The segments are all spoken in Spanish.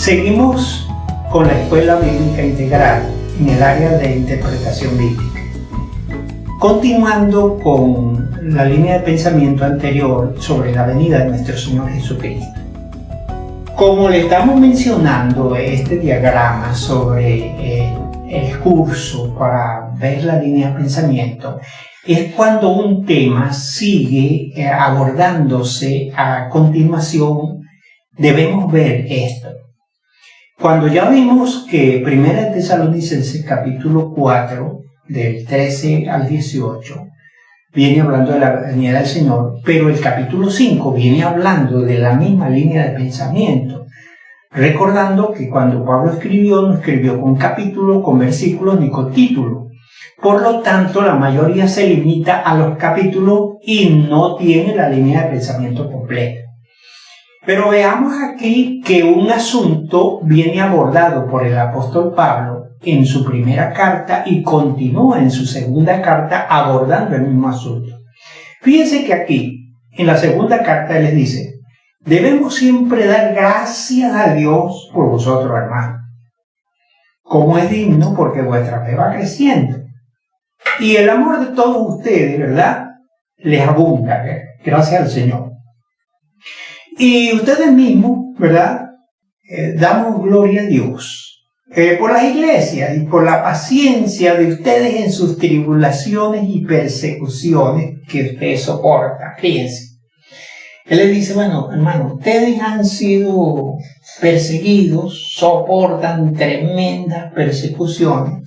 Seguimos con la Escuela Bíblica Integral en el área de interpretación bíblica. Continuando con la línea de pensamiento anterior sobre la venida de nuestro Señor Jesucristo. Como le estamos mencionando este diagrama sobre el curso para ver la línea de pensamiento, es cuando un tema sigue abordándose a continuación, debemos ver esto. Cuando ya vimos que 1 Tesalonicenses capítulo 4, del 13 al 18, viene hablando de la venida del Señor, pero el capítulo 5 viene hablando de la misma línea de pensamiento, recordando que cuando Pablo escribió, no escribió con capítulo, con versículos ni con título. Por lo tanto, la mayoría se limita a los capítulos y no tiene la línea de pensamiento completa. Pero veamos aquí que un asunto viene abordado por el apóstol Pablo en su primera carta y continúa en su segunda carta abordando el mismo asunto. Fíjense que aquí, en la segunda carta, él les dice: debemos siempre dar gracias a Dios por vosotros, hermanos, como es digno, porque vuestra fe va creciendo. Y el amor de todos ustedes, ¿verdad?, les abunda, gracias al Señor. Y ustedes mismos, ¿verdad?, damos gloria a Dios por las iglesias y por la paciencia de ustedes en sus tribulaciones y persecuciones que ustedes soportan. Fíjense. Él les dice: bueno, hermano, ustedes han sido perseguidos, soportan tremendas persecuciones.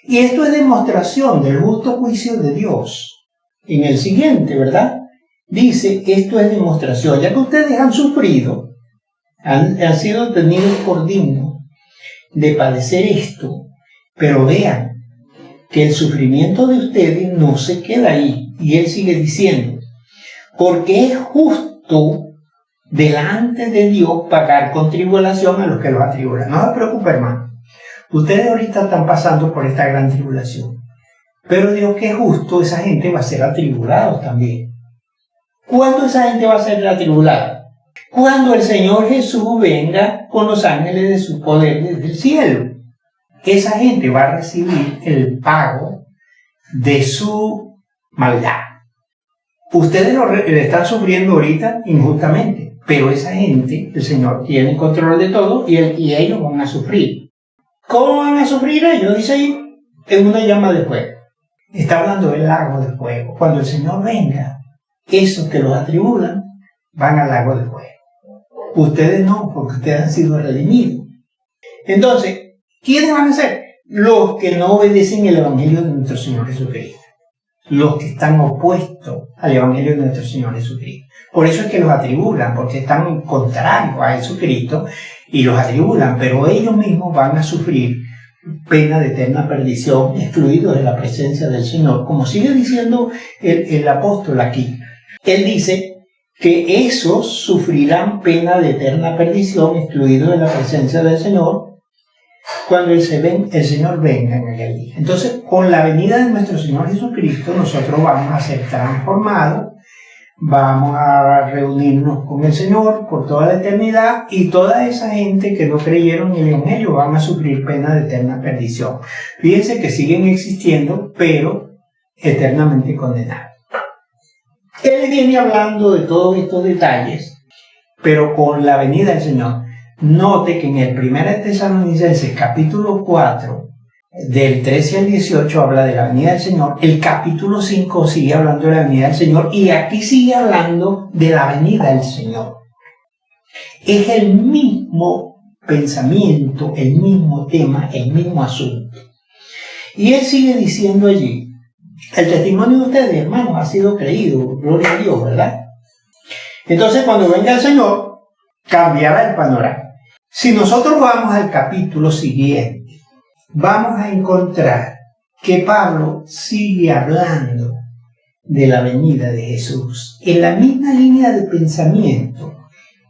Y esto es demostración del justo juicio de Dios. En el siguiente, ¿verdad?, dice: esto es demostración, ya que ustedes han sufrido, han sido tenidos por dignos de padecer esto, pero vean que el sufrimiento de ustedes no se queda ahí. Y él sigue diciendo: porque es justo delante de Dios pagar con tribulación a los que los atribulan. No se preocupe, hermano. Ustedes ahorita están pasando por esta gran tribulación. Pero Dios, que es justo, esa gente va a ser atribulada también. ¿Cuándo esa gente va a ser atribulada? Cuando el Señor Jesús venga con los ángeles de su poder desde el cielo. Esa gente va a recibir el pago de su maldad. Ustedes lo están sufriendo ahorita injustamente, pero esa gente, el Señor tiene control de todo y ellos van a sufrir. ¿Cómo van a sufrir ellos? Dice ahí, en una llama de fuego. Está hablando del lago de fuego. Cuando el Señor venga, esos que los atribulan van al lago de fuego. Ustedes no, porque ustedes han sido redimidos. Entonces, ¿quiénes van a ser? Los que no obedecen el Evangelio de nuestro Señor Jesucristo. Los que están opuestos al Evangelio de nuestro Señor Jesucristo. Por eso es que los atribulan, porque están contrarios a Jesucristo y los atribulan, pero ellos mismos van a sufrir pena de eterna perdición, excluidos de la presencia del Señor. Como sigue diciendo el apóstol aquí, él dice que esos sufrirán pena de eterna perdición, excluidos de la presencia del Señor, cuando el Señor venga en aquel día. Entonces, con la venida de nuestro Señor Jesucristo, nosotros vamos a ser transformados, vamos a reunirnos con el Señor por toda la eternidad, y toda esa gente que no creyeron en el Evangelio van a sufrir pena de eterna perdición. Fíjense que siguen existiendo, pero eternamente condenados. Él viene hablando de todos estos detalles, pero con la venida del Señor. Note que en el 1 Tesalonicenses capítulo 4, del 13 al 18, habla de la venida del Señor. El capítulo 5 sigue hablando de la venida del Señor, y aquí sigue hablando de la venida del Señor. Es el mismo pensamiento, el mismo tema, el mismo asunto. Y él sigue diciendo allí: el testimonio de ustedes, hermanos, ha sido creído, gloria a Dios, ¿verdad? Entonces, cuando venga el Señor, cambiará el panorama. Si nosotros vamos al capítulo siguiente, vamos a encontrar que Pablo sigue hablando de la venida de Jesús. En la misma línea de pensamiento,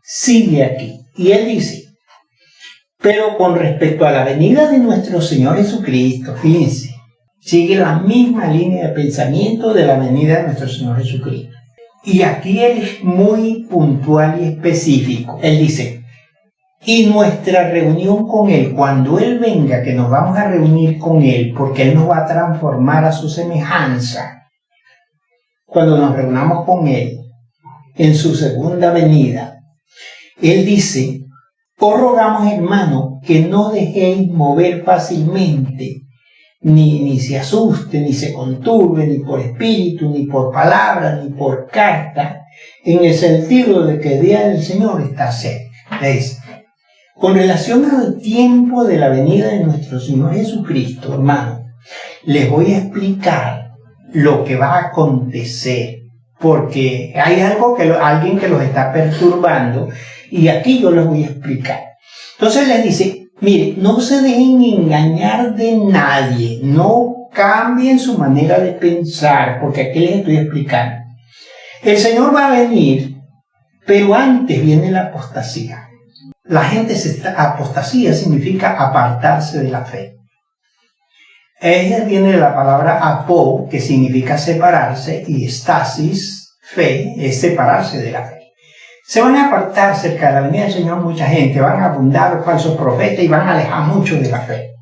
sigue aquí. Y él dice: pero con respecto a la venida de nuestro Señor Jesucristo, fíjense, sigue la misma línea de pensamiento de la venida de nuestro Señor Jesucristo. Y aquí él es muy puntual y específico. Él dice: Y nuestra reunión con Él, cuando Él venga, que nos vamos a reunir con Él, porque Él nos va a transformar a su semejanza, cuando nos reunamos con Él, en su segunda venida, Él dice: os rogamos, hermano, que no dejéis mover fácilmente, ni se asuste, ni se conturbe, ni por espíritu, ni por palabra, ni por carta, en el sentido de que el día del Señor está cerca. ¿Veis? Con relación al tiempo de la venida de nuestro Señor Jesucristo, hermano, les voy a explicar lo que va a acontecer, porque hay alguien que los está perturbando, y aquí yo les voy a explicar. Entonces les dice: mire, no se dejen engañar de nadie, no cambien su manera de pensar, porque aquí les estoy explicando. El Señor va a venir, pero antes viene la apostasía. La gente apostasía significa apartarse de la fe. Ella viene de la palabra apó, que significa separarse, y estasis, fe, es separarse de la fe. Se van a apartar cerca de la venida del Señor mucha gente, van a abundar los falsos profetas y van a alejar mucho de la fe.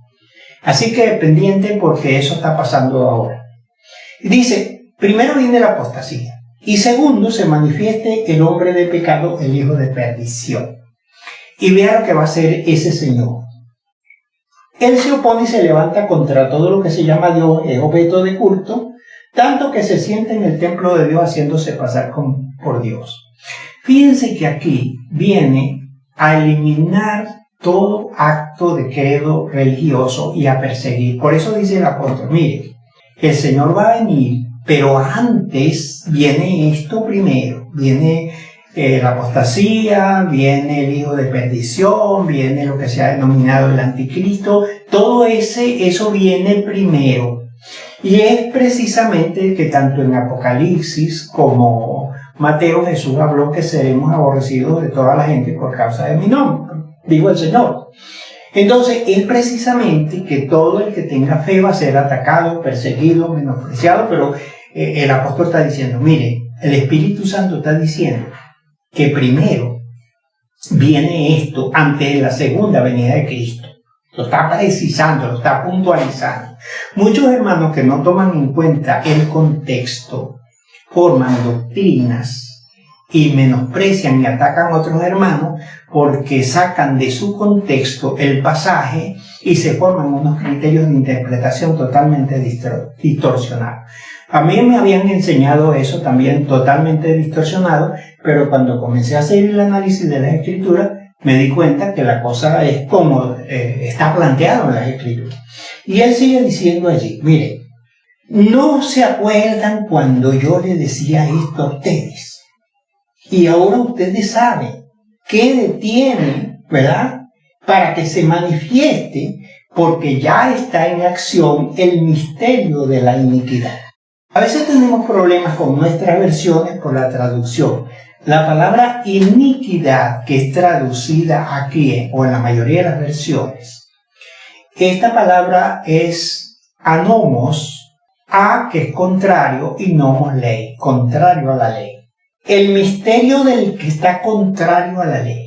Así que pendiente, porque eso está pasando ahora. Y dice, primero viene la apostasía, y segundo se manifieste el hombre de pecado, el hijo de perdición. Y vea lo que va a hacer ese señor. Él se opone y se levanta contra todo lo que se llama Dios, es objeto de culto, tanto que se sienta en el templo de Dios haciéndose pasar por Dios. Fíjense que aquí viene a eliminar todo acto de credo religioso y a perseguir. Por eso dice el apóstol: mire, el Señor va a venir, pero antes viene esto primero. Viene la apostasía, viene el hijo de perdición, viene lo que se ha denominado el anticristo. Todo eso viene primero. Y es precisamente que tanto en Apocalipsis como Mateo, Jesús habló que seremos aborrecidos de toda la gente por causa de mi nombre, dijo el Señor. Entonces es precisamente que todo el que tenga fe va a ser atacado, perseguido, menospreciado, pero el apóstol está diciendo: mire, el Espíritu Santo está diciendo que primero viene esto antes de la segunda venida de Cristo. Lo está precisando, lo está puntualizando. Muchos hermanos que no toman en cuenta el contexto forman doctrinas y menosprecian y atacan a otros hermanos porque sacan de su contexto el pasaje y se forman unos criterios de interpretación totalmente distorsionados. A mí me habían enseñado eso también totalmente distorsionado, pero cuando comencé a hacer el análisis de las Escrituras, me di cuenta que la cosa es como está planteado en las Escrituras. Y él sigue diciendo allí: mire, ¿no se acuerdan cuando yo les decía esto a ustedes? Y ahora ustedes saben qué detiene, ¿verdad?, para que se manifieste, porque ya está en acción el misterio de la iniquidad. A veces tenemos problemas con nuestras versiones por la traducción. La palabra iniquidad, que es traducida aquí, o en la mayoría de las versiones, esta palabra es anomos, a, que es contrario, y nomos, ley, contrario a la ley. El misterio del que está contrario a la ley.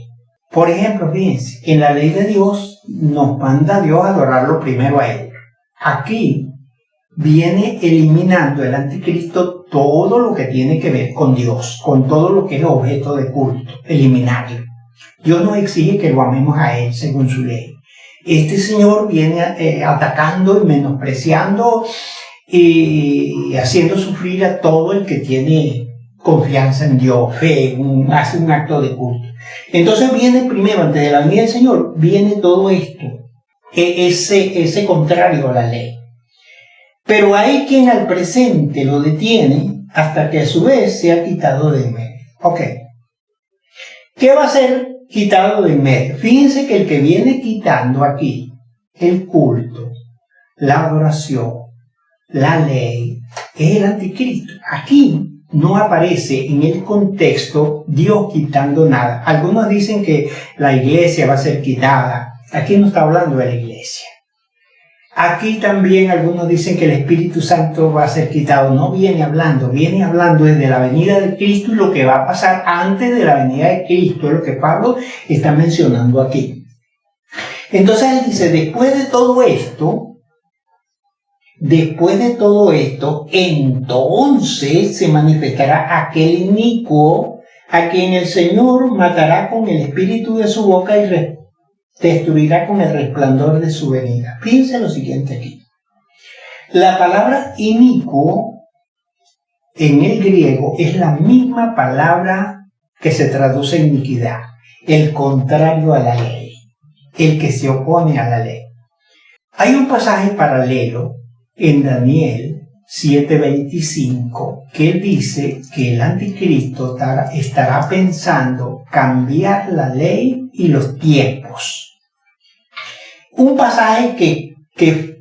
Por ejemplo, fíjense, en la ley de Dios nos manda Dios a adorarlo primero a Él. Aquí viene eliminando el anticristo todo lo que tiene que ver con Dios, con todo lo que es objeto de culto, eliminarlo. Dios nos exige que lo amemos a Él según su ley. Este Señor viene atacando y menospreciando y haciendo sufrir a todo el que tiene confianza en Dios, fe, hace un acto de culto. Entonces viene primero, antes de la venida del Señor, viene todo esto, ese contrario a la ley. Pero hay quien al presente lo detiene hasta que a su vez sea quitado de en medio. Ok. ¿Qué va a ser quitado de en medio? Fíjense que el que viene quitando aquí el culto, la adoración, la ley, es el anticristo. Aquí no aparece en el contexto Dios quitando nada. Algunos dicen que la iglesia va a ser quitada. Aquí no está hablando de la iglesia. Aquí también algunos dicen que el Espíritu Santo va a ser quitado. No viene hablando desde la venida de Cristo y lo que va a pasar antes de la venida de Cristo, es lo que Pablo está mencionando aquí. Entonces él dice, después de todo esto, entonces se manifestará aquel inicuo a quien el Señor matará con el espíritu de su boca y destruirá con el resplandor de su venida. Fíjense lo siguiente aquí. La palabra inicuo en el griego es la misma palabra que se traduce en iniquidad, el contrario a la ley, el que se opone a la ley. Hay un pasaje paralelo en Daniel 7:25 que dice que el anticristo estará pensando cambiar la ley y los tiempos. Un pasaje que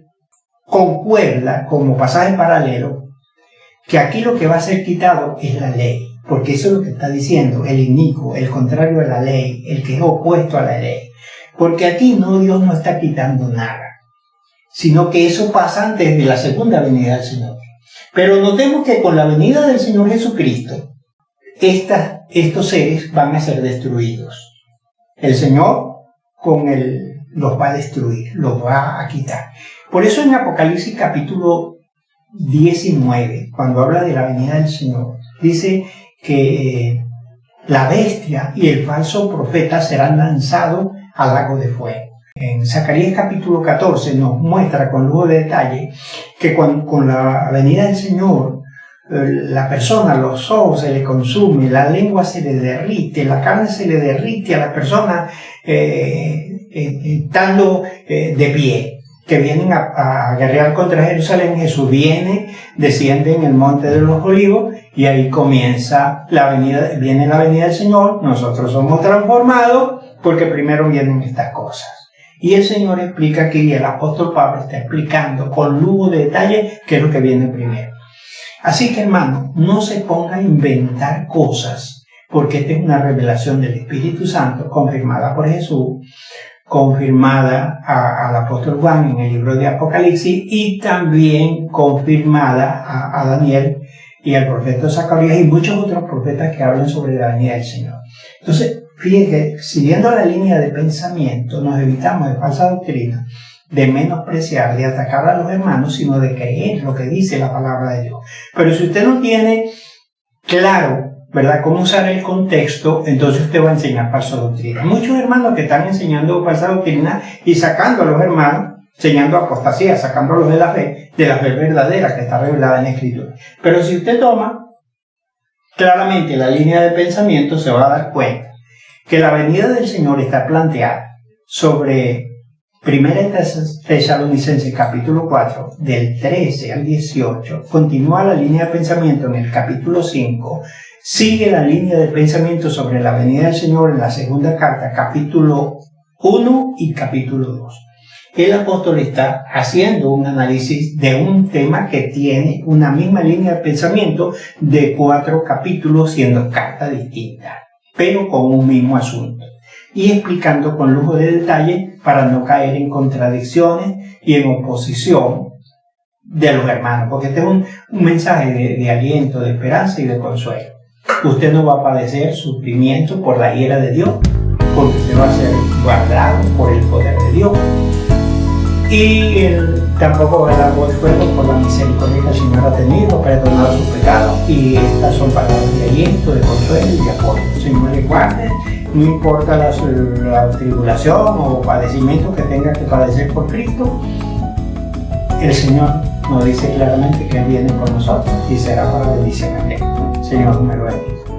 concuerda como pasaje paralelo, que aquí lo que va a ser quitado es la ley, porque eso es lo que está diciendo el inicuo, el contrario a la ley, el que es opuesto a la ley. Porque aquí Dios no está quitando nada, sino que eso pasa antes de la segunda venida del Señor. Pero notemos que con la venida del Señor Jesucristo, estos seres van a ser destruidos. El Señor los va a destruir, los va a quitar. Por eso en Apocalipsis capítulo 19, cuando habla de la venida del Señor, dice que la bestia y el falso profeta serán lanzados al lago de fuego. En Zacarías capítulo 14 nos muestra con lujo de detalle que con la venida del Señor, la persona, los ojos se le consume, la lengua se le derrite, la carne se le derrite a la persona estando de pie, que vienen a guerrear contra Jerusalén. Jesús desciende en el monte de los olivos y ahí comienza viene la venida del Señor. Nosotros somos transformados porque primero vienen estas cosas. Y el Señor explica aquí, y el apóstol Pablo está explicando con lujo de detalle qué es lo que viene primero. Así que, hermano, no se ponga a inventar cosas, porque esta es una revelación del Espíritu Santo confirmada por Jesús, confirmada al apóstol Juan en el libro de Apocalipsis y también confirmada a Daniel y al profeta Zacarías y muchos otros profetas que hablan sobre la venida del Señor. Entonces, fíjense que siguiendo la línea de pensamiento nos evitamos de falsa doctrina, de menospreciar, de atacar a los hermanos, sino de creer lo que dice la palabra de Dios. Pero si usted no tiene claro, ¿verdad?, cómo usar el contexto, entonces usted va a enseñar falsa doctrina. Muchos hermanos que están enseñando falsa doctrina y sacando a los hermanos, enseñando apostasía, sacándolos de la fe verdadera que está revelada en la Escritura. Pero si usted toma claramente la línea de pensamiento, se va a dar cuenta que la venida del Señor está planteada sobre 1 Tesalonicenses capítulo 4, del 13 al 18, continúa la línea de pensamiento en el capítulo 5, sigue la línea de pensamiento sobre la venida del Señor en la segunda carta, capítulo 1 y capítulo 2. El apóstol está haciendo un análisis de un tema que tiene una misma línea de pensamiento de 4 capítulos, siendo cartas distintas, pero con un mismo asunto, y explicando con lujo de detalle para no caer en contradicciones y en oposición de los hermanos, porque este es un mensaje de aliento, de esperanza y de consuelo. Usted no va a padecer sufrimiento por la ira de Dios, porque usted va a ser guardado por el poder de Dios, y tampoco va a dar voz fuego por la misericordia que el Señor ha tenido, perdonado sus pecados. Y estas son palabras de aliento, de consuelo y de apoyo. El Señor le guarde, no importa la tribulación o padecimiento que tenga que padecer por Cristo. El Señor nos dice claramente que Él viene por nosotros y será para bendición. Señor, me lo bendiga.